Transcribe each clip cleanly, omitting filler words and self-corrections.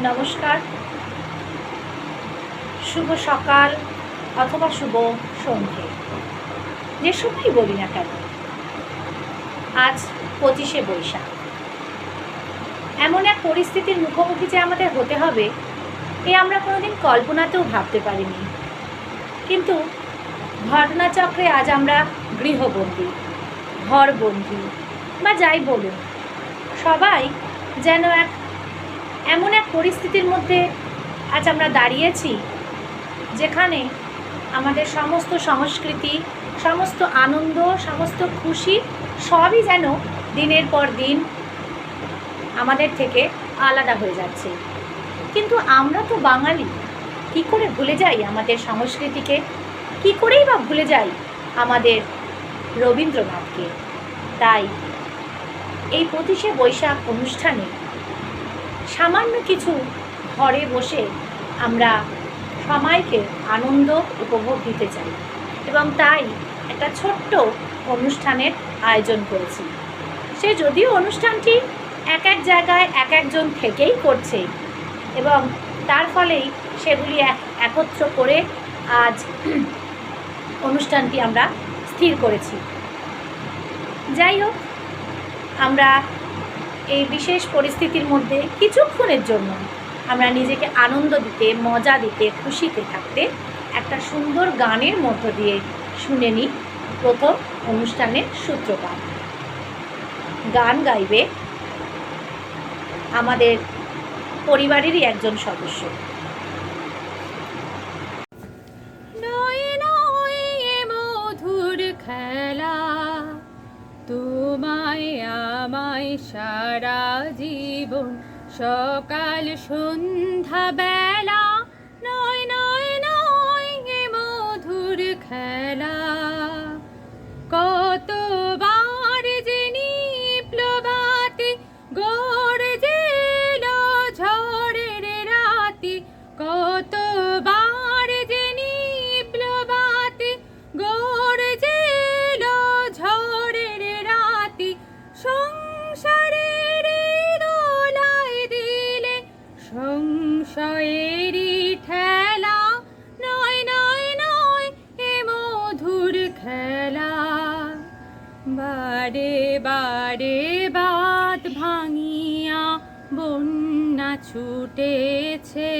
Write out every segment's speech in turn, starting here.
নমস্কার, শুভ সকাল অথবা শুভ সন্ধে, যে সময়ই বলি না কেন। আজ 25শে বৈশাখ। এমন এক পরিস্থিতির মুখোমুখি যে আমাদের হতে হবে, এ আমরা কোনোদিন কল্পনাতেও ভাবতে পারিনি। কিন্তু ঘটনাচক্রে আজ আমরা গৃহবন্দী, ঘরবন্দী বা যাই বলুন, সবাই যেন এমন এক পরিস্থিতির মধ্যে আজ আমরা দাঁড়িয়েছি, যেখানে আমাদের সমস্ত সংস্কৃতি, সমস্ত আনন্দ, সমস্ত খুশি সবই যেন দিনের পর দিন আমাদের থেকে আলাদা হয়ে যাচ্ছে। কিন্তু আমরা তো বাঙালি, কী করে ভুলে যাই আমাদের সংস্কৃতিকে? কী করেই বা ভুলে যাই আমাদের রবীন্দ্রনাথকে? তাই এই 25শে বৈশাখ অনুষ্ঠানে সামান্য কিছু ঘরে বসে আমরা সময়কে আনন্দ উপভোগ দিতে চাই, এবং তাই একটা ছোট্ট অনুষ্ঠানের আয়োজন করেছি। সে যদিও অনুষ্ঠানটি এক এক জায়গায় এক একজন থেকেই করছে, এবং তার ফলেই সেগুলি একত্র করে আজ অনুষ্ঠানটি আমরা স্থির করেছি। যাই হোক, আমরা এই বিশেষ পরিস্থিতির মধ্যে কিছুক্ষণের জন্য আমরা নিজেকে আনন্দ দিতে, মজা দিতে, খুশিতে থাকতে একটা সুন্দর গানের মধ্য দিয়ে শুনে নিই প্রথম অনুষ্ঠানের সূত্রপাত। গান গাইবে আমাদের পরিবারেরই একজন সদস্য। মধুর খেলা তোমায় আমায় সারা জীবন, সকাল সন্ধ্যা বেলা, নয় নয় নয় এ মধুর খেলা। কতবার যে নিপ্লবাতি গর্জেল ঝড়ের রাতি, কতবার যে নিপ্লবাতি গর্জেল ঝড়ের রাতি, সংসারের দোলায় দিলে সংশয়েরই ঠেলা, নয় নয় নয় এ মধুর খেলা। বারে বারে বাঁধ ভাঙিয়া বন্যা ছুটেছে,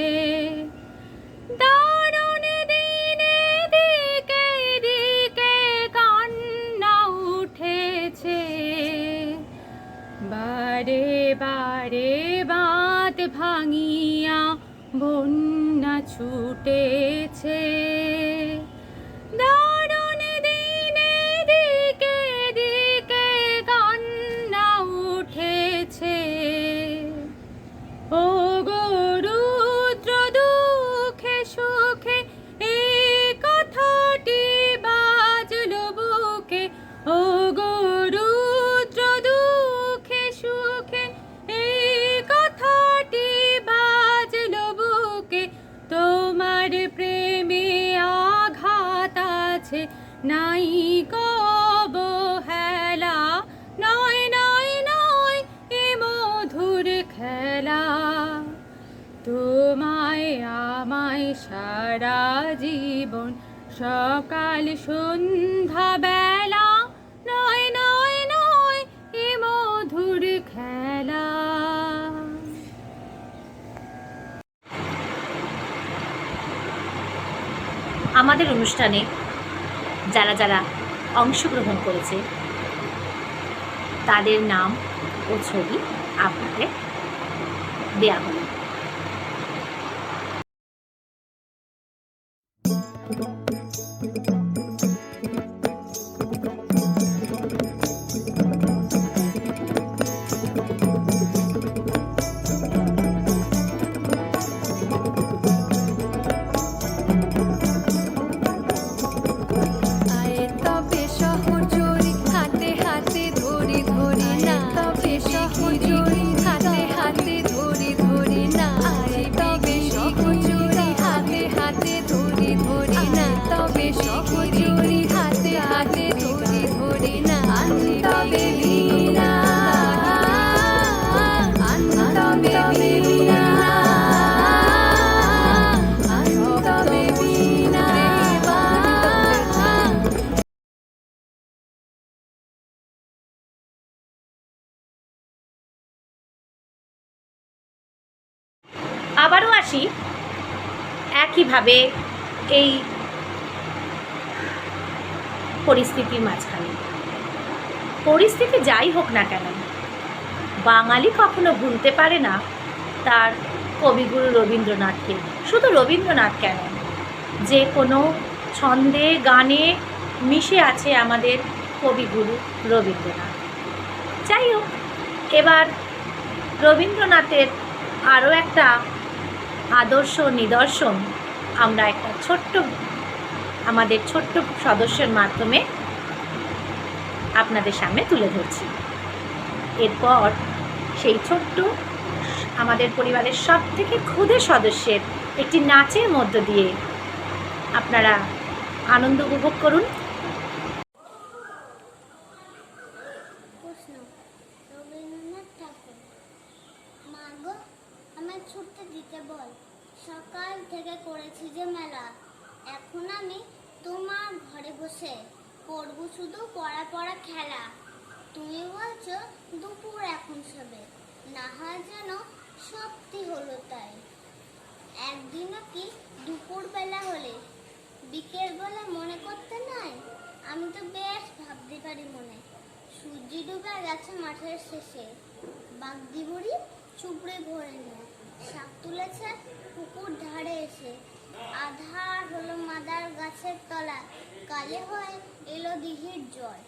দারুণ দিনে দিকে দিকে কান্না উঠেছে। বারে বারে বাঁধ ভাঙিয়া বন্যা ছুটেছে, দারুণ দিনে দিকে দিকে কান্না উঠেছে। ও গো রুদ্র দুঃখে সুখে এই কথাটি বাজলো বুকে, ও গো রুদ্র দুঃখে সুখে এই কথাটি বাজলো বুকে। তোমার প্রেমে আঘাত আছে, নাই অবহেলা, নয় নয় নয় এ মধুর খেলা। তোমায় আমায় সারা জীবন, সকাল সন্ধ্যা বেলা, নয় নয় নয় এ মধুর খেলা। আমাদের অনুষ্ঠানে যারা যারা অংশগ্রহণ করেছে তাদের নাম ও ছবি আপনাদের দেয়া হলো। হাতে হাতে ধরি আবারও আসি একইভাবে এই পরিস্থিতির মাঝখানে। পরিস্থিতি যাই হোক না কেন, বাঙালি কখনো ভুলতে পারে না তার কবিগুরু রবীন্দ্রনাথকে। শুধু রবীন্দ্রনাথ কেন, যে কোনো ছন্দে গানে মিশে আছে আমাদের কবিগুরু রবীন্দ্রনাথ। যাই হোক, এবার রবীন্দ্রনাথের আরও একটা আদর্শ নিদর্শন আমরা একটা আমাদের ছোট্ট সদস্যের মাধ্যমে আপনাদের সামনে তুলে ধরছি। এরপর সেই ছোট্ট আমাদের পরিবারের সবথেকে ক্ষুদে সদস্যের একটি নাচের মধ্য দিয়ে আপনারা আনন্দ উপভোগ করুন। প্রশ্ন, রবীন্দ্রনাথ ঠাকুর। মা গো, আমায় ছুটতে দিতে বল, সকাল থেকে করেছি যে মেলা। এখন আমি তোমার ঘরে বসে করবো শুধু পড়া পড়া খেলা। তুমি বলছো দুপুর এখন সবে, না হয় যেন সত্যি হলো তাই। একদিনও কি দুপুর বেলা হলে বিকেল বেলা মনে করতে নাই? আমি তো বেশ ভাবতে পারি মনে। সূর্যি ডুবে গেছে মাঠের শেষে, বাগদি বুড়ি চুপড়ে ভরে নিয়ে শাক তুলেছে পুকুর ধারে এসে। আধার হলো মাদার গাছের তলা, কালে হয়ে এলো দিঘির জল।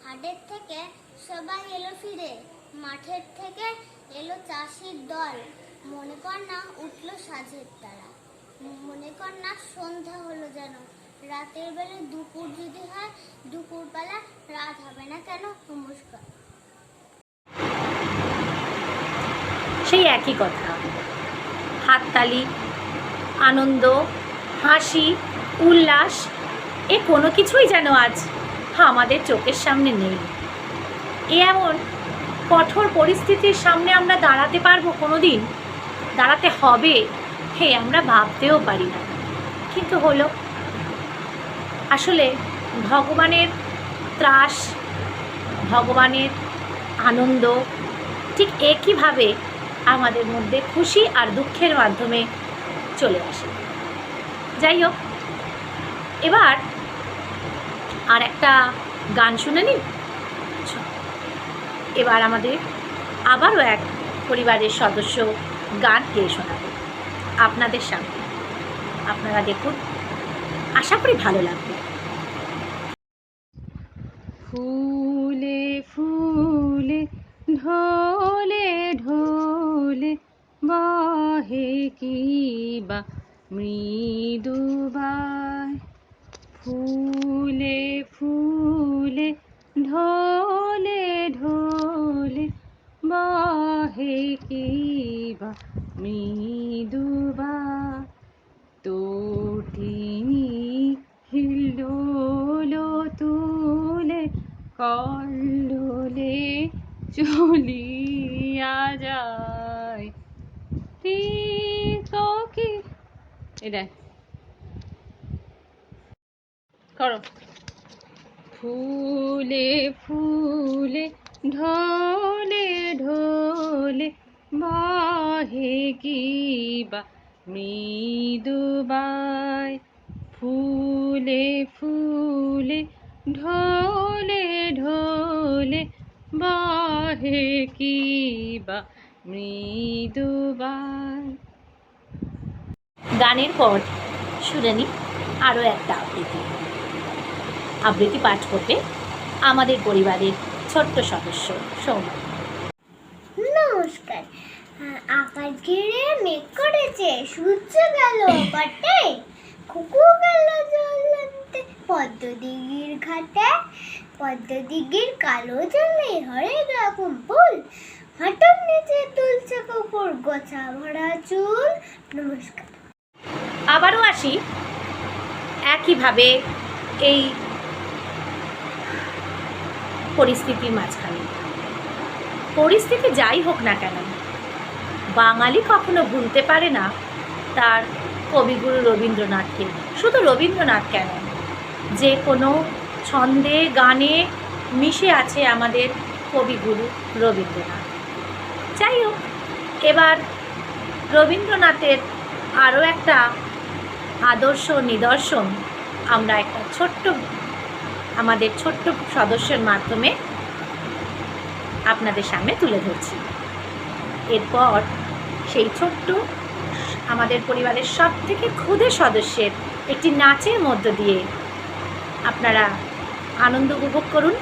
হাটের থেকে সবাই এলো ফিরে, মাঠের থেকে এলো চাষির দল। মনে কর না উঠলো সাজের তারা, মনে কর না সন্ধ্যা হলো যেন। রাতের বেলা দুপুর যদি হয়, দুপুর বেলা রাত হবে না কেন? নমস্কার। সেই একই কথা, হাততালি, আনন্দ, হাসি, উল্লাস, এ কোনো কিছুই যেন আজ আমাদের চোখের সামনে নেই। এমন কঠোর পরিস্থিতির সামনে আমরা দাঁড়াতে পারবো কোনো দিন, দাঁড়াতে হবে, আমরা ভাবতেও পারি না, কিন্তু হলো। আসলে ভগবানের ত্রাস, ভগবানের আনন্দ ঠিক একইভাবে আমাদের মধ্যে খুশি আর দুঃখের মাধ্যমে চলে আসে। যাই হোক, এবার আর একটা গান শুনে নিন। এবার আমাদের আবারও এক পরিবারের সদস্য গান গেয়ে শোনাবে আপনাদের সামনে। আপনারা দেখুন, আশা করি ভালো লাগবে। ফুলে ফুলে ঢোলে ঢোলে বহে কি বা মৃদুবায়। ফুলে ফুলে ঢোলে ঢোলে বহে কি বা মৃদুবায়। তটিনী হিল্লোলো তুলে কল্লোলে চলিয়া যায়। ঠিক কি এটা করো। ফুলে ফুলে ঢোলে ঢোলে বহে কি বা মৃদুবায়। ফুলে ফুলে ঢোলে ঢোলে বহে কি বা মৃদুবায়। গানের পর শুনে নিই আরও একটা আবৃত্তি পাঠ করবে আমাদের পরিবারের ছোট্ট সদস্য সৌম্য। নমস্কার। আকাশ ঘিরে মেঘ করেছে, সূর্য গেল কাটে, কুকু গেল জল আনতে পদ্মদিঘির ঘাটে। পদ্মদিঘির কালো জলে হরেক রকম ফুল, হাঁটুর নিচে তুলছে কুকুর গোছা ভরা চুল। নমস্কার। আবারও আসি একইভাবে এই পরিস্থিতির মাঝখানে। পরিস্থিতি যাই হোক না কেন, বাঙালি কখনো ভুলতে পারে না তার কবিগুরু রবীন্দ্রনাথকে। শুধু রবীন্দ্রনাথ কেন, যে কোনো ছন্দে গানে মিশে আছে আমাদের কবিগুরু রবীন্দ্রনাথ। যাই হোক, এবার রবীন্দ্রনাথের আরও একটা আদর্শ নিদর্শন আমরা একটা আমাদের ছোট্ট সদস্যের মাধ্যমে আপনাদের সামনে তুলে ধরছি। এরপর সেই ছোট্ট আমাদের পরিবারের সবথেকে ক্ষুদে সদস্যের একটি নাচের মধ্য দিয়ে আপনারা আনন্দ উপভোগ করুন।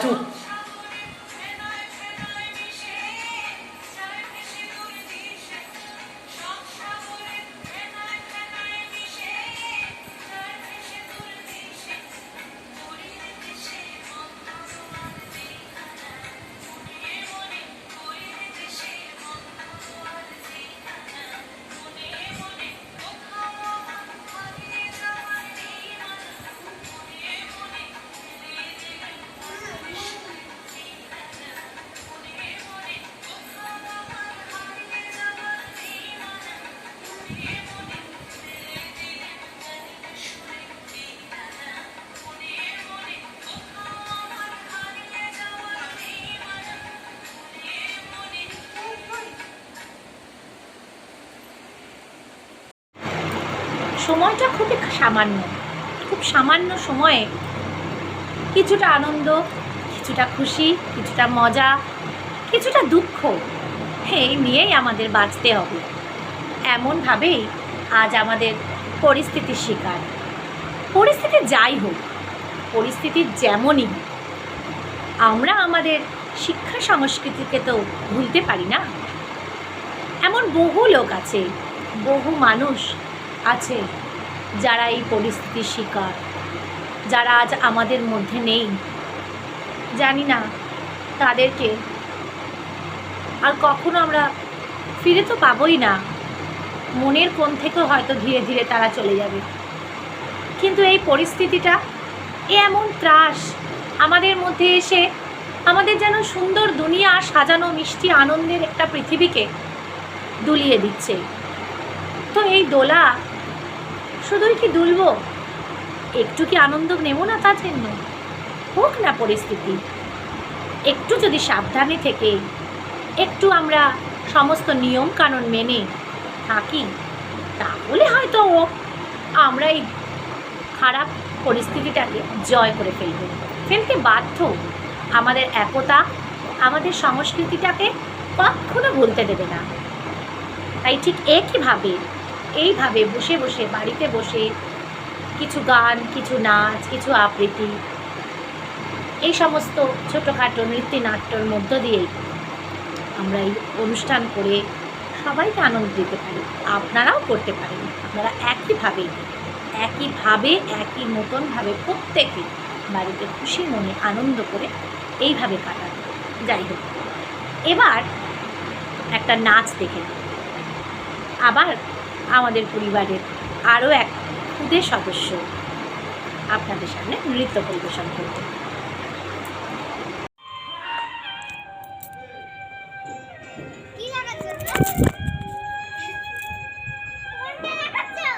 চুপ। সময়টা খুব সামান্য সময়ে কিছুটা আনন্দ, কিছুটা খুশি, কিছুটা মজা, কিছুটা দুঃখ এই নিয়েই আমাদের বাঁচতে হবে। এমনভাবেই আজ আমাদের পরিস্থিতির শিকার। পরিস্থিতি যাই হোক, পরিস্থিতি যেমনই হোক, আমরা আমাদের শিক্ষা সংস্কৃতিকে তো ভুলতে পারি না। এমন বহু লোক আছে, বহু মানুষ আছে যারা এই পরিস্থিতির শিকার, যারা আজ আমাদের মধ্যে নেই। জানি না তাদেরকে আর কখনো আমরা ফিরে তো পাবোই না। মনের কোণ থেকেও হয়তো ধীরে ধীরে তারা চলে যাবে। কিন্তু এই পরিস্থিতিটা এমন ত্রাস আমাদের মধ্যে এসে আমাদের যেন সুন্দর দুনিয়া সাজানো মিষ্টি আনন্দের একটা পৃথিবীকে দুলিয়ে দিচ্ছে। তো এই দোলা শুধুই কি দুলব, একটু কি আনন্দ নেব না তার জন্য? হোক না পরিস্থিতি, একটু যদি সাবধানে থেকে একটু আমরা সমস্ত নিয়ম কানুন মেনে থাকি, তাহলে হয়তো আমরা এই খারাপ পরিস্থিতিটাকে জয় করে ফেলতে বাধ্য। আমাদের একতা, আমাদের সংস্কৃতিটাকে কখনো ভুলতে দেবে না। তাই ঠিক এইভাবে বসে বসে বাড়িতে বসে কিছু গান, কিছু নাচ, কিছু আবৃত্তি, এই সমস্ত ছোটোখাটো নৃত্যনাট্যর মধ্য দিয়েই আমরা এই অনুষ্ঠান করে সবাইকে আনন্দ দিতে পারি। আপনারাও করতে পারেন। আপনারা একইভাবে একই মতনভাবে প্রত্যেকে বাড়িতে খুশি মনে আনন্দ করে এইভাবে কাটান। যাই হোক, এবার একটা নাচ দেখে নিন। আবার আমাদের পরিবারের আরও এক খুদে সদস্য আপনাদের সামনে নৃত্য পরিবেশন করবে। কি লাগাচ্ছো? কোনটা লাগাচ্ছো?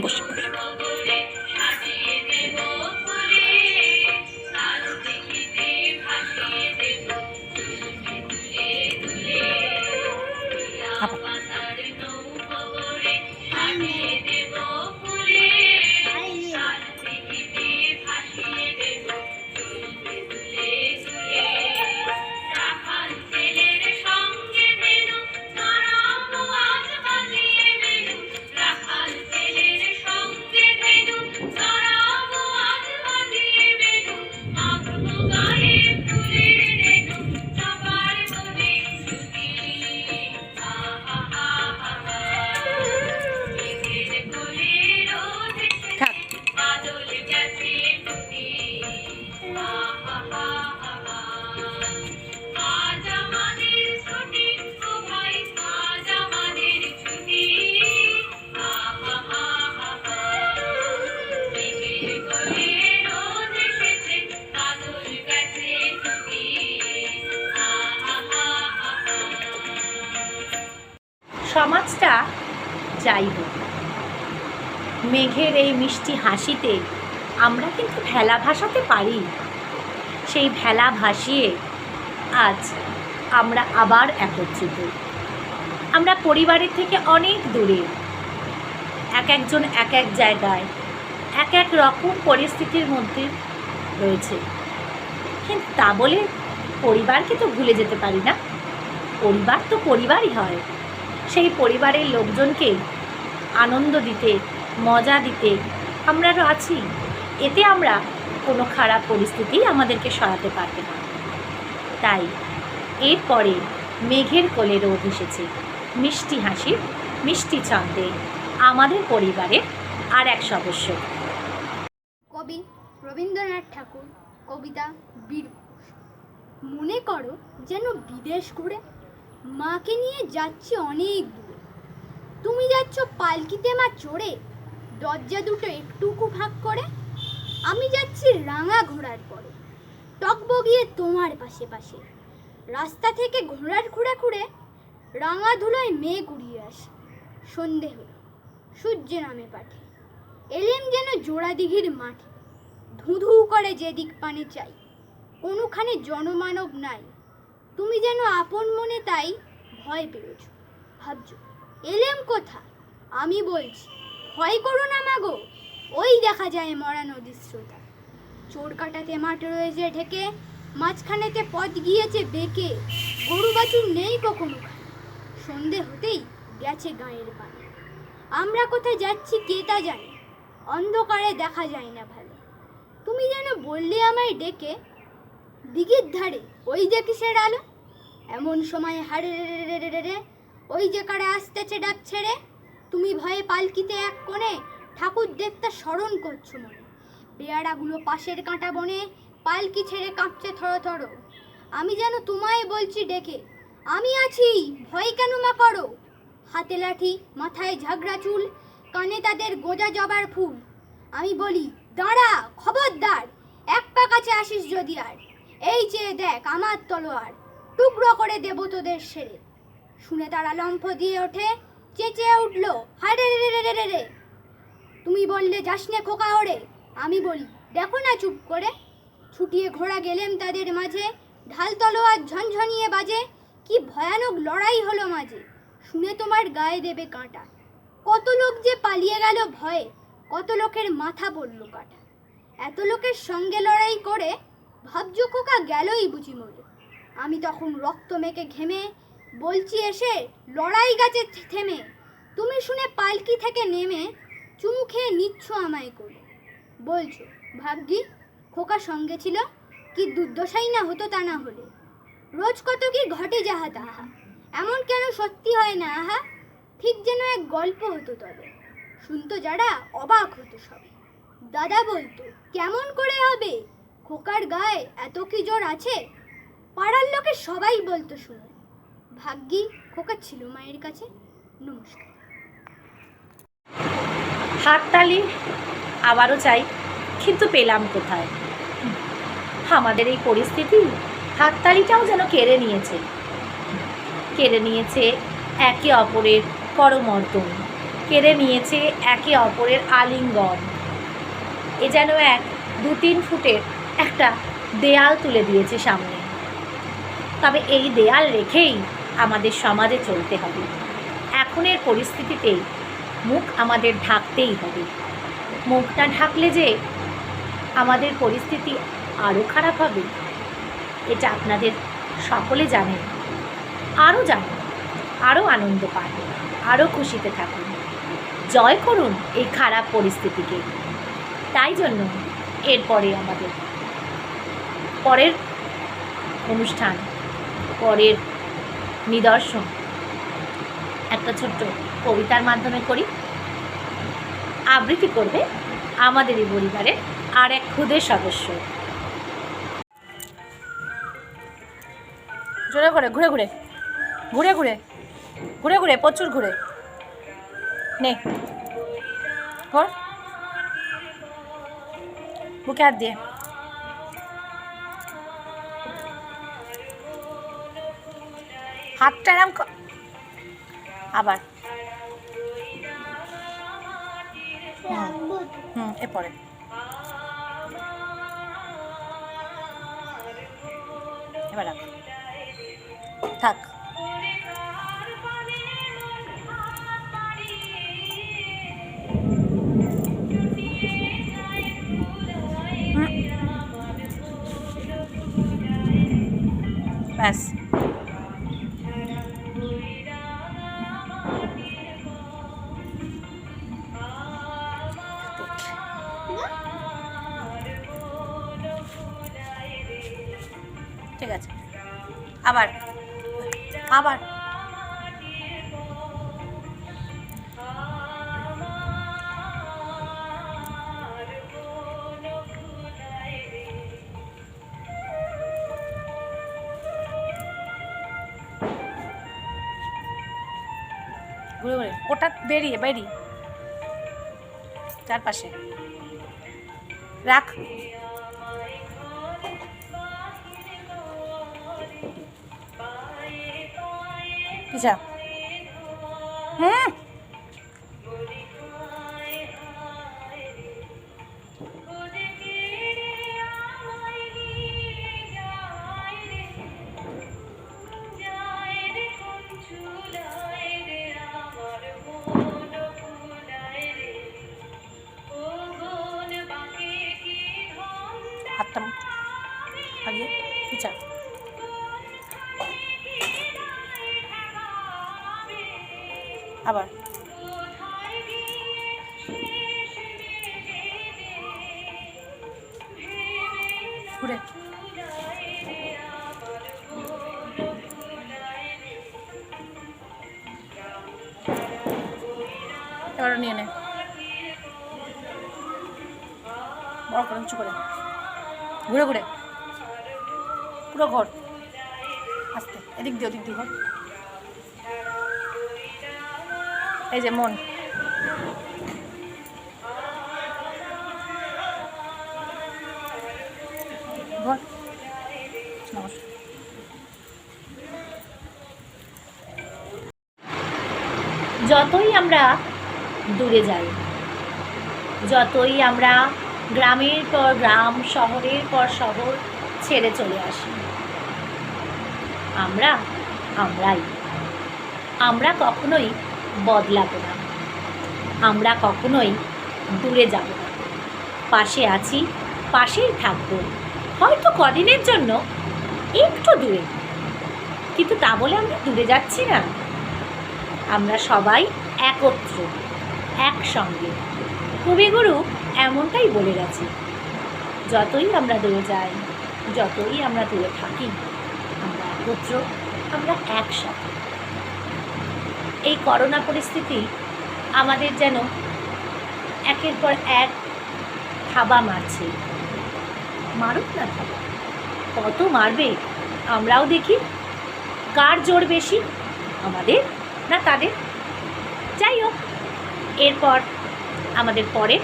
বসে বসে সমাজটা যাই হোক, মেঘের এই মিষ্টি হাসিতে আমরা কিন্তু ভেলা ভাসাতে পারি। সেই ভেলা ভাসিয়ে আজ আমরা আবার একত্রিত। আমরা পরিবারের থেকে অনেক দূরে, এক একজন এক এক জায়গায় এক এক রকম পরিস্থিতির মধ্যে রয়েছে, কিন্তু তা বলে পরিবারকে তো ভুলে যেতে পারি না। পরিবার তো পরিবারই হয়। সেই পরিবারের লোকজনকে আনন্দ দিতে, মজা দিতে আমরা আছি। এতে আমরা কোনো খারাপ পরিস্থিতি আমাদেরকে সরাতে পারবে না। তাই এরপরে মেঘের কোলে রোদ এসেছে, মিষ্টি হাসির মিষ্টি ছন্দে আমাদের পরিবারের আর এক সদস্য। কবি রবীন্দ্রনাথ ঠাকুর কবিতা বীর। মনে করো যেন বিদেশ ঘুরে মাকে নিয়ে যাচ্ছি অনেক দূরে। তুমি যাচ্ছ পালকিতে মা চড়ে, দরজা দুটো একটুকু ভাগ করে। আমি যাচ্ছি রাঙা ঘোড়ার পরে, টকবগিয়ে তোমার পাশে পাশে। রাস্তা থেকে ঘোড়ার খুঁড়ে খুঁড়ে রাঙা ধুলোয় মেঘ উড়িয়ে আসে। সন্ধে হলো, সূর্য নামে পাঠে। এলেম যেন জোড়া দিঘির মাঠে, ধুধু করে যেদিক পানে চাই, কোনোখানে জনমানব নাই। তুমি যেন আপন মনে তাই ভয় পেয়েছ, ভাবছো এলেম কোথা? আমি বলছি ভয় করো না মাগো, ওই দেখা যায় মরা নদীর স্রোতা। চোর কাটাতে মাঠ রয়েছে ঢেকে, মাঝখানেতে পথ গিয়েছে বেঁকে, গরু বাছুর নেই কখনো খায়, সন্ধে হতেই গেছে গায়ের পানে। আমরা কোথায় যাচ্ছি কে তা জানে, অন্ধকারে দেখা যায় না ভালো। তুমি যেন বললে আমায় ডেকে, দিঘির ধারে ওই যে কিসের আলো। এমন সময় হারে রে ওই যে কারা আসতেছে ডাক ছেড়ে। তুমি ভয়ে পালকিতে এক কোণে ঠাকুর দেবতা স্মরণ করছো মনে। পেয়ারাগুলো পাশের কাঁটা বনে পালকি ছেড়ে কাঁপছে থরো থরো। আমি যেন তোমায় বলছি ডেকে, আমি আছি, ভয় কেন মা করো। হাতে লাঠি, মাথায় ঝাগড়া চুল, কানে তাদের গোজা জবার ফুল। আমি বলি দাঁড়া, খবরদার, এক পা কাছে আসিস যদি আর। এই চেয়ে দেখ আমার তলোয়ার, টুকরো করে দেব তোদের সেরে। শুনে তারা লম্ফ দিয়ে ওঠে, চেঁচিয়ে উঠল হারে রে রে রে রে রে। তুমি বললে যাসনে খোকা ওরে, আমি বলি দেখো না চুপ করে। ছুটিয়ে ঘোড়া গেলেম তাদের মাঝে, ঢাল তলোয়ার ঝনঝনিয়ে বাজে। কি ভয়ানক লড়াই হলো মাঝে, শুনে তোমার গায়ে দেবে কাঁটা। কত লোক যে পালিয়ে গেল ভয়ে, কত লোকের মাথা পড়ল কাটা। এত লোকের সঙ্গে লড়াই করে ভাবছো খোকা গেলই বুঝি মরে। আমি তখন রক্ত মেখে ঘেমে বলছি এসে লড়াই গাছে থেমে। তুমি শুনে পালকি থেকে নেমে চুমু খেয়ে নিচ্ছ আমায় করে। বলছো ভাগ্যি খোকা সঙ্গে ছিল, কি দুর্দশাই না হতো তা না হলে। রোজ কত কি ঘটে যাহা তাহা, এমন কেন সত্যি হয় না আহা। ঠিক যেন এক গল্প হতো তবে, শুনতো যারা অবাক হতো সবে। দাদা বলতো কেমন করে হবে, খোকার গায়ে এত কি জোর আছে। পাড়ার লোকে সবাই বলতো শুনো, ভাগ্যি খোকা ছিল মায়ের কাছে। নমস্কার। হাততালি আবারও চাই, কিন্তু পেলাম কোথায়? আমাদের এই পরিস্থিতি হাততালিটাও যেন কেড়ে নিয়েছে একে অপরের করমর্দন, কেড়ে নিয়েছে একে অপরের আলিঙ্গন। এ যেন এক 2-3 ফুটের একটা দেয়াল তুলে দিয়েছে সামনে। তবে এই দেয়াল রেখেই আমাদের সমাজে চলতে হবে। এখনের পরিস্থিতিতে মুখ আমাদের ঢাকতেই হবে। মুখ না ঢাকলে যে আমাদের পরিস্থিতি আরও খারাপ হবে, এটা আপনাদের সকলে জানেন। আরও জানেন, আরও আনন্দ পান, আরও খুশিতে থাকুন, জয় করুন এই খারাপ পরিস্থিতিকে। তাই জন্য এরপরে আমাদের পরের অনুষ্ঠান, পরের নিদর্শন একটা ছোট্ট কবিতার মাধ্যমে করি। আবৃত্তি করবে আমাদেরই পরিবারের আর এক ক্ষুদের সদস্য। জোরে করে ঘুরে ঘুরে ঘুরে ঘুরে ঘুরে ঘুরে প্রচুর ঘুরে নে কর, বুকে হাত দিয়ে। হাতটা এরম আবার এরপরে এবার থাক। ব্যাস ঠিক আছে। আবার আবার ঘুরে ঘুরে ওটা বেরিয়ে বেরিয়ে চারপাশে রাখ। পিছা। হুম, হাতটা আগে পিছা। আবার ঘুরে। এবার নিয়ে নে, বড় করে উঁচু করে, ঘুরে ঘুরে পুরো ঘর, আস্তে এদিক দিয়ে ওদিক দিয়ে ঘর। এই যে মন, ঘর। নমস্কার। যতই আমরা দূরে যাই, যতই আমরা গ্রামের পর গ্রাম, শহরের পর শহর ছেড়ে চলে আসি, আমরা কখনোই বদলাবো না, আমরা কখনোই দূরে যাব না। পাশে আছি, পাশেই থাকবো, হয়তো কদিনের জন্য একটু দূরে, কিন্তু তা বলে আমরা দূরে যাচ্ছি না। আমরা সবাই একত্র, একসঙ্গে। কবিগুরু এমনটাই বলে গেছে, যতই আমরা দূরে যাই, যতই আমরা দূরে থাকি, আমরা একত্র, আমরা একসাথে। এই করোনা পরিস্থিতি আমাদের যেন একের পর এক থাবা মারছে। মারুক না থাবা, কত মারবে আমরাও দেখি, কার জোর বেশি, আমাদের না তাদের। যাই হোক, এরপর আমাদের পরের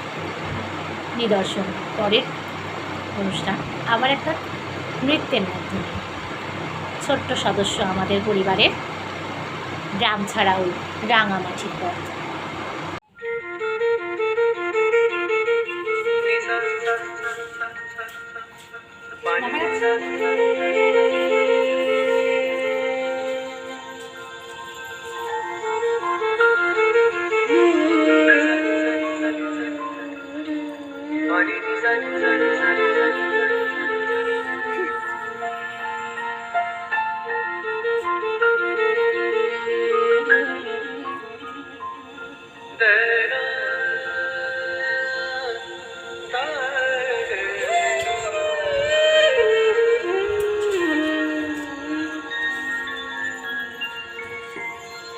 নিদর্শন, পরের অনুষ্ঠান আবার একটা নৃত্যের মাধ্যমে ছোট্ট সদস্য আমাদের পরিবারের গ্রাম ছাড়া ওই রাঙামাটির পথ।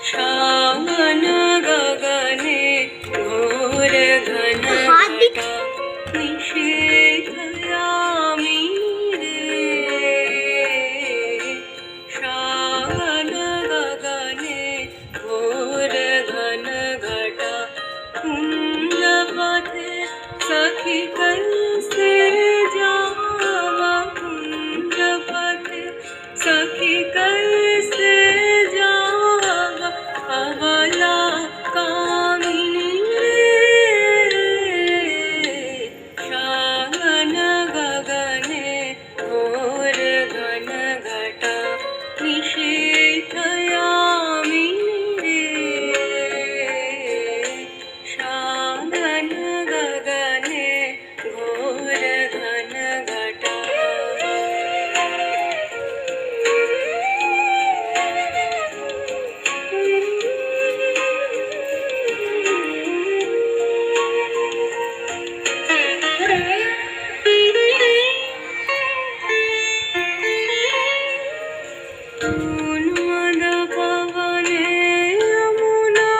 শ্রাবণ গগনে ঘোর ঘন ঘটা নিশীথয়ামি রে। শ্রাবণ গগনে ঘোর ঘন ঘটা কুঞ্জ পথে সখী कैसे जावा, कुंज पथे सखी कैसे जावा, अबला कामिनी रे। श्रावण गगने घोर घन घटा निशीथयामी रे। श्रावण गगने घोर घन घटा। उन्मद पवने यमुना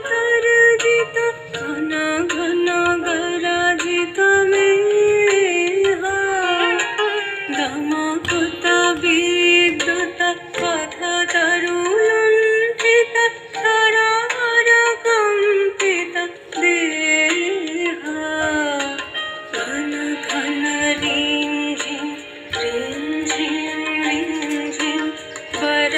गर्जित घन घन गरजित मेहा, दमकुत विद्युत पथ तरुलुण्ठित तरवर कम्पित देहा, घन घन रिंझिं रिंझिं रिंझिं बर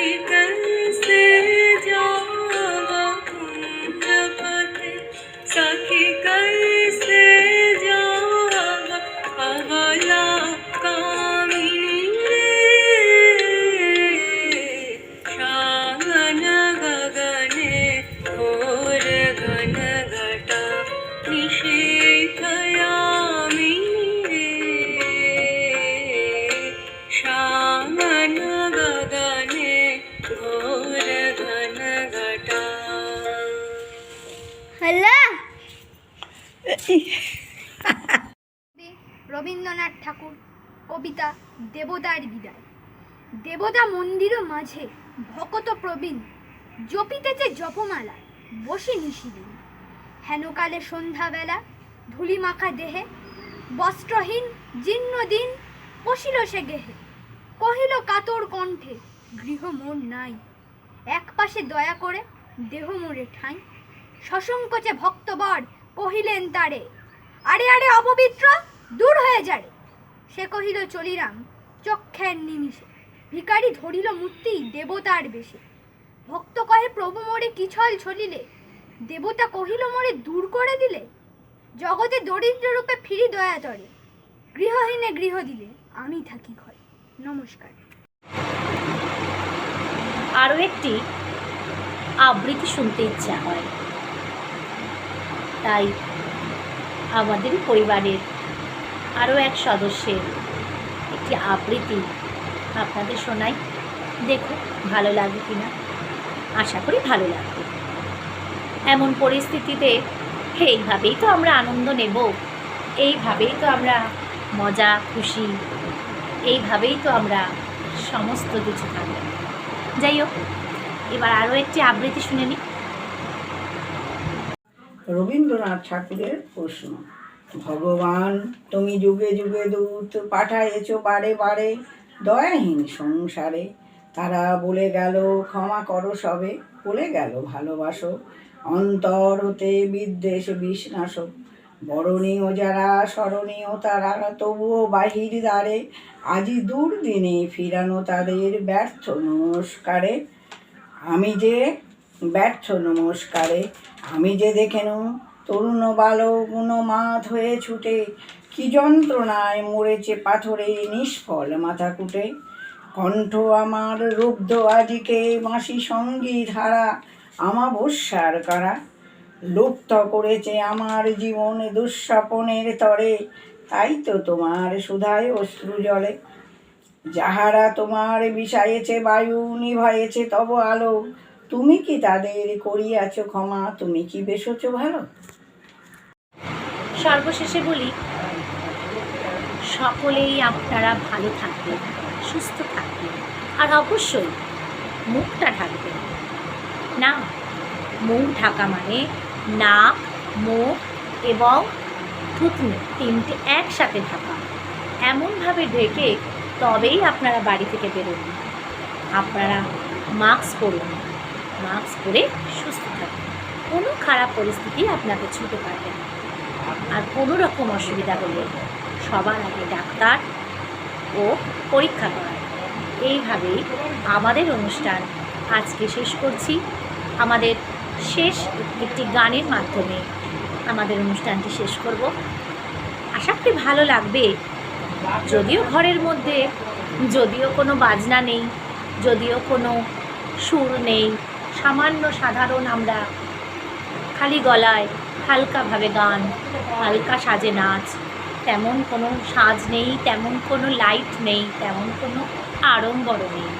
सखी कैसे जावा कुंज पथे सखी कैसे जावा अबला कामिनी रे शांगन गगने घोर घन घटा निशीथयामिनी रे शांगन गगने घोर घन घटा। হ্যালো রবীন্দ্রনাথ ঠাকুর কবিতা দেবতার বিদায়। দেবতা মন্দির মাঝে ভকত প্রবীণ জপিতেছে জপমালা বসে নিশিদিন। হেনকালে সন্ধ্যাবেলা ধুলি মাখা দেহে বস্ত্রহীন জীর্ণ দিন বসিল সে গেহে। কহিল কাতর কণ্ঠে গৃহ মোর নাই, এক পাশে দয়া করে দেহ মোরে ঠাঁই। সসংকোচে ভক্তবর কহিলেন তারে, আরে আরে অপবিত্র দূর হয়ে যারে। সে কহিল চলিরাম চক্ষের নিমিষে, ভিখারি ধরিল মূর্তি দেবতার বেশে। ভক্ত কহে প্রভু মোরে কি ছল ছলিলে, দেবতা কহিল মোরে দূর করে দিলে। জগতে দরিদ্র রূপে ফিরি দয়াতরে, গৃহহীনে গৃহ দিলে আমি থাকি ঘরে। নমস্কার। আরও একটি আবৃত্তি শুনতে ইচ্ছা হয়, তাই আমাদের পরিবারের আরও এক সদস্যের একটি আবৃত্তি আপনাদের শোনাই। দেখো ভালো লাগে কিনা, আশা করি ভালো লাগবে। এমন পরিস্থিতিতে এইভাবেই তো আমরা আনন্দ নেব, এইভাবেই তো আমরা মজা খুশি, এইভাবেই তো আমরা সমস্ত কিছু থাকবো। যাই হোক, এবার আরও একটি আবৃত্তি শুনে নিই। রবীন্দ্রনাথ ঠাকুরের প্রশ্ন। ভগবান তুমি যুগে যুগে দূত পাঠাইয়েছ বারে বারে দয়াহীন সংসারে। তারা বলে গেল ক্ষমা করো সবে, বলে গেল ভালোবাসো, অন্তর হতে বিদ্বেষ বিষ্ণাসক। বরণীয় যারা স্মরণীয় তারা, তবুও বাহির দ্বারে আজি দুর্দিনে ফিরানো তাদের ব্যর্থ নমস্কারে। আমি যে দেখেন তরুণ বালক উন্মাদ হয়ে ছুটে, কি যন্ত্রণায় মরেছে পাথরে নিষ্ফল মাথা কুটে। কণ্ঠ আমার রুগ্ধ আজিকে বাঁশি সঙ্গীত হারা, আমাবস্যার কারা। লুপ্ত করেছে আমার জীবন দুঃস্বপনের তরে, তাই তো তোমার সুধায় অশ্রু জলে। যাহারা তোমার বিষায়েছে বায়ু নিভায়েছে তব আলো, তুমি কি তাদের করিয়াছ ক্ষমা, তুমি কি বেসেছ ভালো। সর্বশেষে বলি, সকলেই আপনারা ভালো থাকবেন, সুস্থ থাকবেন, আর অবশ্যই মুখটা ঢাকবেন না। মুখ ঢাকা মানে নাক, মুখ এবং থুতনি তিনটে একসাথে ঢাকা। এমনভাবে ঢেকে তবেই আপনারা বাড়ি থেকে বেরোবেন। আপনারা মাস্ক পরুন, মাস্ক পরে সুস্থ থাকুন। কোনো খারাপ পরিস্থিতি আপনাকে ছুঁতে পারবে না। আর কোনো রকম অসুবিধা হলে সবার আগে ডাক্তার ও পরীক্ষা করা। এইভাবেই আমাদের অনুষ্ঠান আজকে শেষ করছি। আমাদের শেষ একটি গানের মাধ্যমে আমাদের অনুষ্ঠানটি শেষ করব। আশা করি ভালো লাগবে। যদিও ঘরের মধ্যে যদিও কোনো বাজনা নেই, যদিও কোনো সুর নেই, সামান্য সাধারণ আমরা খালি গলায় হালকাভাবে গান, হালকা সাজে নাচ, তেমন কোনো সাজ নেই, তেমন কোনো লাইট নেই, তেমন কোনো আড়ম্বর নেই,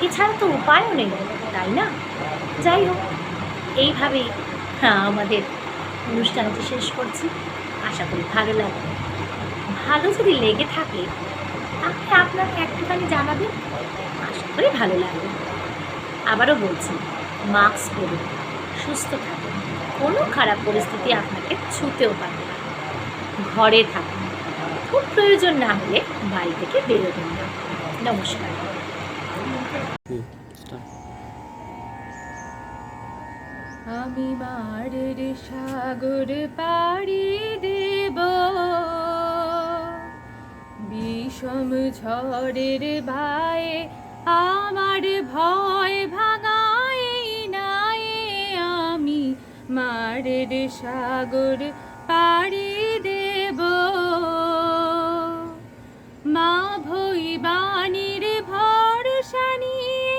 এছাড়া তো উপায়ও নেই, তাই না? যাই হোক, এইভাবেই আমাদের অনুষ্ঠানটি শেষ করছি। আশা করি ভালো লাগবে। ভালো যদি লেগে থাকে তাহলে আপনাকে একটুখানি জানাবেন, আশা করি ভালো লাগবে। আবারও বলছি, মাস্ক পরুন, সুস্থ থাকুন, কোনো খারাপ পরিস্থিতি আপনাকে ছুঁতেও পারবে না। ঘরে থাকুন, খুব প্রয়োজন না হলে বাড়ি থেকে বেরোবেন না। নমস্কার। আমি মারের সাগর পাড়ি দেব, বিষম ঝড়ের ভায়ে আমার ভয় ভাঙাই নাই আমি মারের সাগর পাড়ি দেব। মা ভৈবানীর ভরসা নিয়ে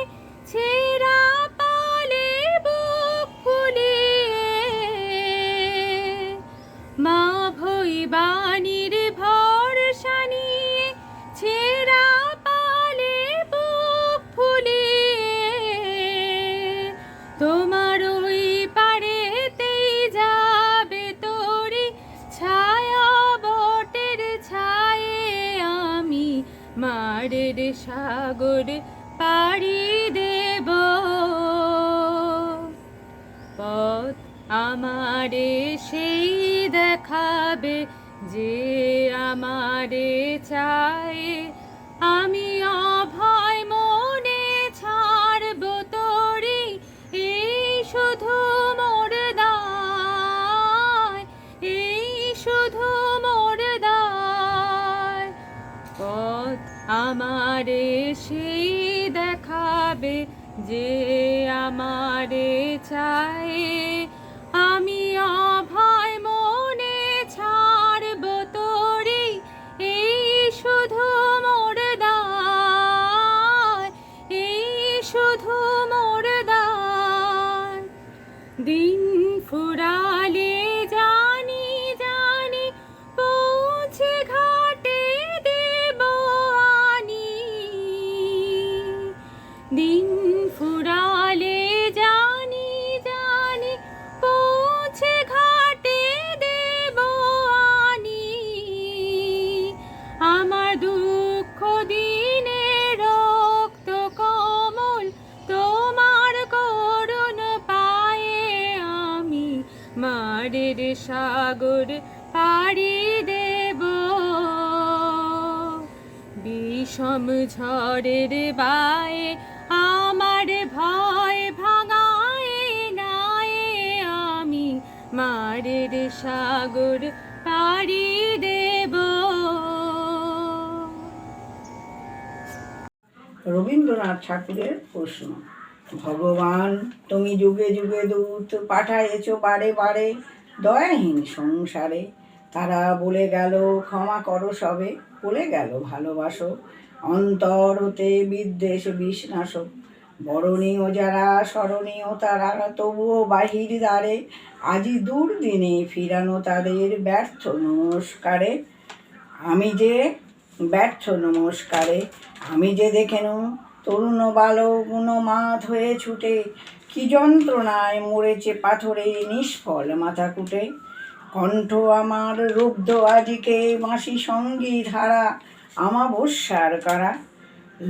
ছেঁড়া পালে বুক ফুলিয়ে, মা ভৈবানীর ভরসা নিয়ে ছেঁড়া পালে বুক ফুলিয়ে, তোমার ওই পাড়েতেই যাবে তোরে ছায়া বটের ছায়ে আমি মারের সাগর পাড়ি দেব। পথ আমারে সেই দেখাবে যে আমারে চায়, আমি অভয় মনে ছাড়ব তোরে এই শুধু মোর দায়, এই শুধু মোর দায়। পথ আমারে সেই দেখাবে যে আমারে চায়, আমি অভয় মনে ছাড়ব তোরে এই শুধু মোর দায়, এই শুধু মোর দায়। দিন ফুরালে জানি জানি পৌঁছে ঘাটে দেব আনি, দিন ফুরালে জানি জানি পৌঁছে ঘাটে দেব আনি। আমার দুঃখ দিনে রক্ত কমল তোমার করুণ পায়ে আমি মারের সাগর পাড়ি দেব। বিষম ঝড়ের বায়ে আমার ভয় ভাঙায় নাই আমি মারের সাগর পাড়ি দেব। রবীন্দ্রনাথ ঠাকুরের প্রশ্ন। ভগবান তুমি যুগে যুগে দূত পাঠায়েছ বারে বারে দয়াহীন সংসারে, তারা বলে গেল ক্ষমা করো সবে, বলে গেল ভালোবাসো, অন্তর হতে বিদ্বেষ বিষ্ণাসক। বরণীয় যারা স্মরণীয় তারা তবুও বাহির দ্বারে আজি দুর্দিনে ফিরানো তাদের ব্যর্থ নমস্কারে। আমি যে ব্যর্থ নমস্কারে, আমি যে দেখেন তরুণ বালক উন্মাদ হয়ে ছুটে, কি যন্ত্রণায় মরেছে পাথরে নিষ্ফল মাথা কুটে। কণ্ঠ আমার রুদ্ধ আজিকে বাঁশি সঙ্গীত হারা আমাবস্যার কারা,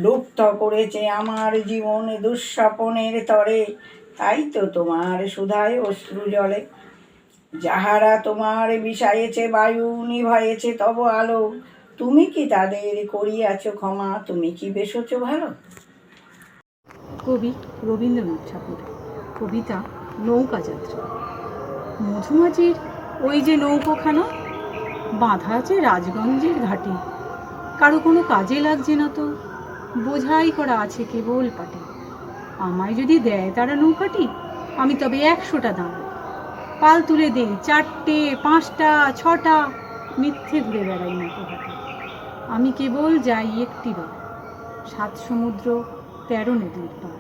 লুপ্ত করেছে আমার জীবন দুঃস্বপনের তরে, তাই তো তোমার সুধায় অশ্রু জলে। যাহারা তোমার বিষায়েছে বায়ু নিভায়েছে তব আলো, তুমি কি তাদের করিয়াছ ক্ষমা, তুমি কি বেসেছ ভালো। কবি রবীন্দ্রনাথ ঠাকুর। কবিতা নৌকা যাত্রা। মধুমাছির ওই যে নৌকোখানা বাঁধা আছে রাজগঞ্জের ঘাটে, কারো কোনো কাজে লাগছে না তো, বোঝাই করা আছে কেবল পাটে। আমায় যদি দেয় তারা নৌকাটি, আমি তবে 100টা দাঁড়াই, পাল তুলে দেই 4টে 5টা 6টা, মিথ্যে ঘুরে বেড়াই নৌকোঘাটে। আমি কেবল যাই একটিবার 7 সমুদ্র 13 নদীর পার।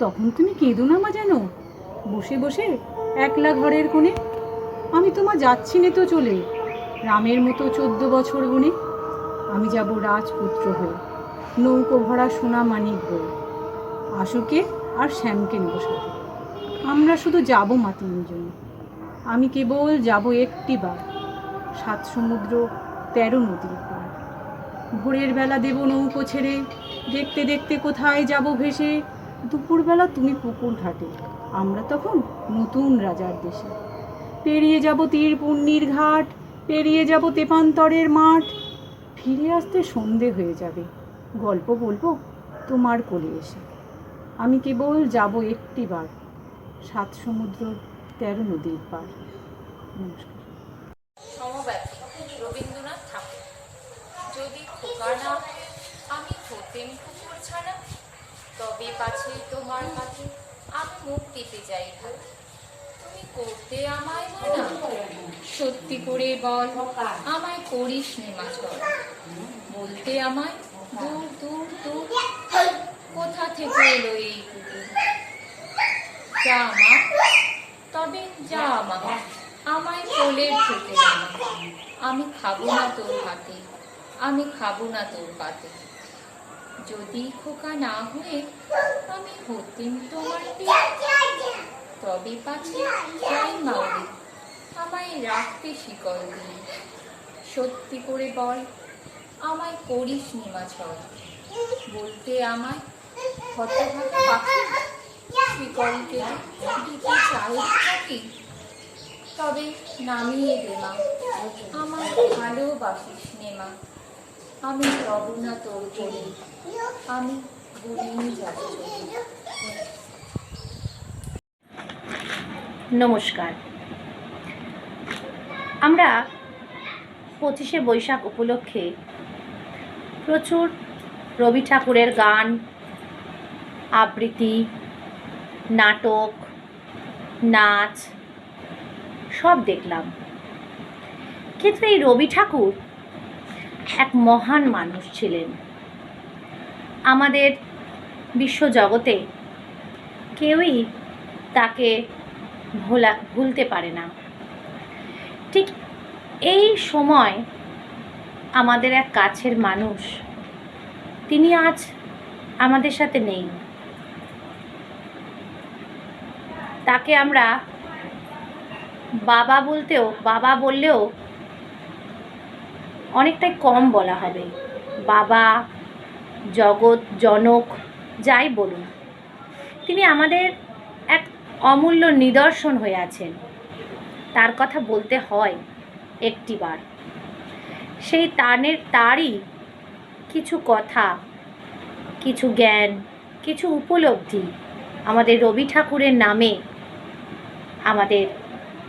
তখন তুমি কেঁদো না মা যেন বসে বসে একলা ঘরের কোণে, আমি তোমার যাচ্ছি নে তো চলে রামের মতো 14 বছর গুণে। আমি যাব রাজপুত্র হয়ে নৌকো ভরা সোনা মানিক বয়ে, আশুকে আর শ্যামকে নেব সাথে, আমরা শুধু যাব মা 3 জনে। আমি কেবল যাব একটিবার 7 সমুদ্র 13 নদীর পার। ভোরের বেলা দেব নৌকো ছেড়ে, দেখতে দেখতে কোথায় যাব ভেসে। দুপুরবেলা তুমি পুকুর ঘাটে, আমরা তখন নতুন রাজার দেশে। পেরিয়ে যাব তীর পুণ্যির ঘাট, পেরিয়ে যাব তেপান্তরের মাঠ। ফিরে আসতে সন্ধে হয়ে যাবে, গল্প বলবো তোমার কোলে এসে। আমি কেবল যাব একটিবার 7 সমুদ্র 13 নদীর পার। নমস্কার। সমব্যথী রবীন্দ্রনাথ ঠাকুর। যদি খোকা না আমি হতেন কুকুর ছানা, তবে পাছে তোমার কাছে আমি মুখ দিতে চাই ভাই, তুমি করতে আমায় মানা, সত্যি করে বল আমায় করিস নে মাছর, বলতে আমায় দূর দূর দূর কোথা থেকে এলো এই কুকুর। যা মা, তবে যা মা, আমায় কোলের থেকে নামা, আমি খাবো না তোর হাতে, আমি খাবো না তোর পাতে। যদি খোকা না হয়ে আমি হতেন তোমার পেয়ে, তবে পাছে যাই মাওরে আমায় রাখতে শিকল দিয়ে। সত্যি করে বল আমায় করিস নি মাছর, বলতে আমায় হতভাগা পাখি শিকলকে দিতে চাই থাকি। তবে নামিয়ে দে মা, আমার ভালোবাসিস নে মা, আমি রব না তোর কোলে, আমি বুড়িয়ে যাব চলে। নমস্কার। আমরা 25শে বৈশাখ উপলক্ষে প্রচুর রবি ঠাকুরের গান, আবৃত্তি, নাটক, নাচ সব দেখলাম। কিন্তু এই রবি ঠাকুর এক মহান মানুষ ছিলেন। আমাদের বিশ্বজগতে কেউই তাকে ভুলতে পারে না। ঠিক এই সময় আমাদের এক কাছের মানুষ, তিনি আজ আমাদের সাথে নেই। তাকে আমরা বাবা বললেও অনেকটাই কম বলা হবে। বাবা, জগৎ জনক যাই বলুন, তিনি আমাদের এক অমূল্য নিদর্শন হয়ে আছেন। তার কথা বলতে হয় একটিবার। সেই তারই কিছু কথা, কিছু জ্ঞান, কিছু উপলব্ধি আমাদের রবি ঠাকুরের নামে আমাদের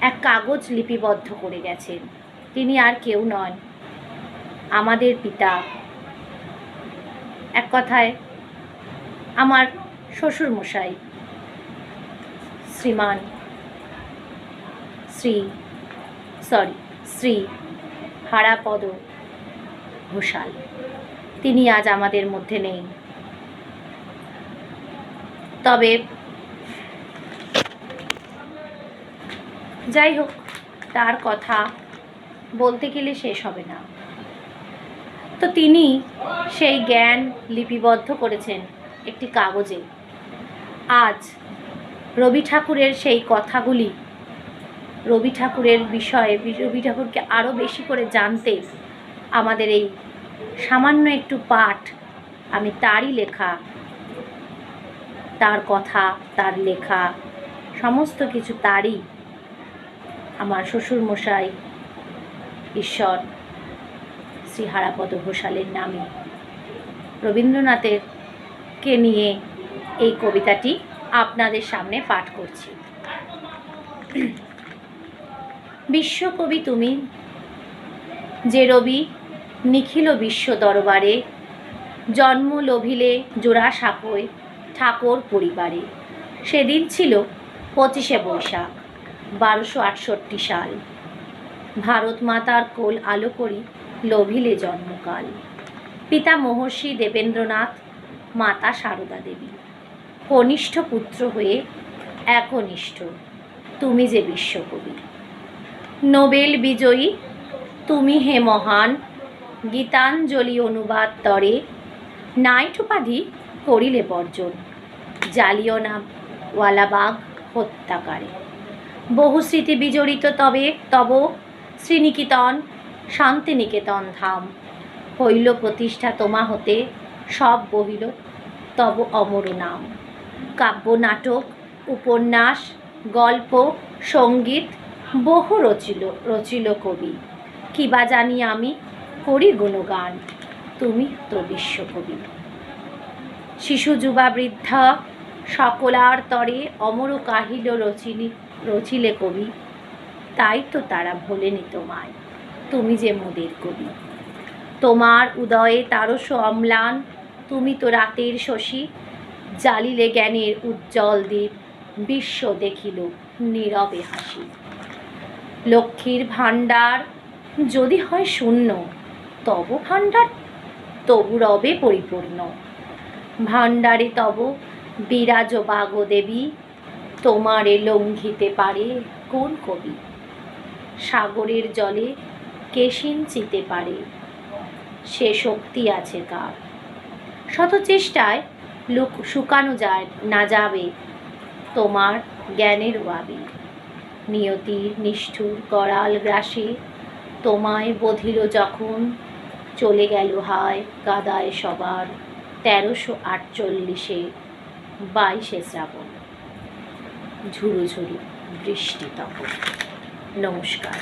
এক কাগজ লিপিবদ্ধ করে গেছেন। তিনি আর কেউ নন, আমাদের পিতা। এক কথায় আমার শ্বশুরমশাই শ্রী হারাপদ ঘোষাল। তিনি আজ আমাদের মধ্যে নেই। তবে যাই হোক, তার কথা বলতে গেলে শেষ হবে না। তো তিনি সেই জ্ঞান লিপিবদ্ধ করেছেন একটি কাগজে। আজ রবি ঠাকুরের সেই কথাগুলি, রবি ঠাকুরের বিষয়ে, রবি ঠাকুরকে আরও বেশি করে জানতে আমাদের এই সামান্য একটু পাঠ, আমি তারই লেখা, তার কথা, তার লেখা সমস্ত কিছু তারই আমার শ্বশুরমশাই ঈশ্বর শ্রী হারাপদ ঘোষালের নামে রবীন্দ্রনাথেরকে নিয়ে এই কবিতাটি আপনাদের সামনে পাঠ করছি। বিশ্বকবি তুমি, যে রবি নিখিল বিশ্ব দরবারে, জন্ম লভিলে জোড়াসাঁকোয় ঠাকুর পরিবারে। সেদিন ছিল 25শে বৈশাখ 1268 সাল। ভারত মাতার কোল আলো করি লভিলে জন্মকাল। পিতা মহর্ষি দেবেন্দ্রনাথ, মাতা সারদা দেবী, কনিষ্ঠ পুত্র হয়ে একনিষ্ঠ তুমি যে বিশ্বকবি। নোবেল বিজয়ী তুমি হে মহান, গীতাঞ্জলি অনুবাদ তরে, নাইট উপাধি করিলে বর্জন, জালিয়ানওয়ালাবাগ হত্যাকারে। বহু স্মৃতি বিজড়িত তব শ্রীনিকেতন শান্তিনিকেতন ধাম, হইল প্রতিষ্ঠা তোমা হতে, সব বহিল তব অমর নাম। কাব্য, নাটক, উপন্যাস, গল্প, সঙ্গীত বহু রচিল কবি। কিবা জানি আমি করি গুণগান, তুমি তো বিশ্বকবি। শিশু যুবা বৃদ্ধা সকলার তরে, অমর কাহিল রচিলে কবি। তাই তো তারা ভোলেনি তোমায়, তুমি যে মোদের কবি। তোমার উদয়ে তারস অম্লান, তুমি তো রাতের শশী, জ্বালিলে জ্ঞানের উজ্জ্বল দ্বীপ, বিশ্ব দেখিল নীরবে হাসি। লক্ষ্মীর ভাণ্ডার যদি হয় শূন্য, তব ভাণ্ডার তবু রবে পরিপূর্ণ। ভাণ্ডারে তব বিরাজ বাগ দেবী, তোমারে লঙ্ঘিতে পারে কোন কবি? সাগরের জলে কে সিঞ্চিতে পারে, সে শক্তি আছে কার? শত চেষ্টায় শুকানো যায় না যাবে তোমার জ্ঞানের ওয়াবি। নিয়তির নিষ্ঠুর করাল গ্রাসে তোমায় বধিল যখন, চলে গেল হায় কাদায় সবার 1348 22 শ্রাবণ। ঝুরু ঝুরু বৃষ্টি তখন। নমস্কার।